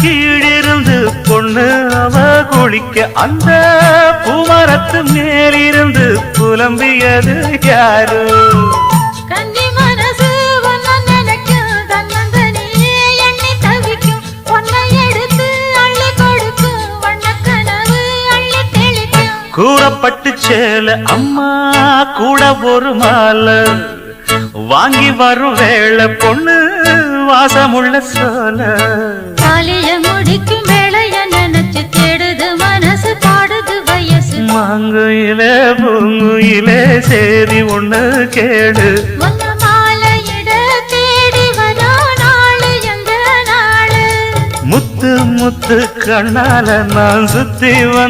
கீழிருந்து பொண்ணு அவ குளிக்க அந்த பூமரத்து மேலிருந்து புலம்பியது யாரு? கன்னி மனசு ஒன்ன நினைக்கும், தன்னந்தனியே எண்ணி தவிக்கும், பொன்னை எடுத்து அள்ளி கொடுக்கும், வண்ணக்கனவு அள்ளி தெளிக்கும். கூறப்பட்டு சேல அம்மா கூட ஒரு மாலை வாங்கி வரும் வேளை பொண்ணு வாசமுள்ள சோல. காலிய முடிக்கும் வேளைய நினைச்சு தேடுது மனசு, பாடுது வயசு. மாங்குயிலே பூங்குயிலே சேரி ஒண்ணு கேடு, ஒன்ன மாலையிட தேடி வரா நாளு எந்த நாளு? முத்து முத்து கண்ணால நான் சுத்தி வந்த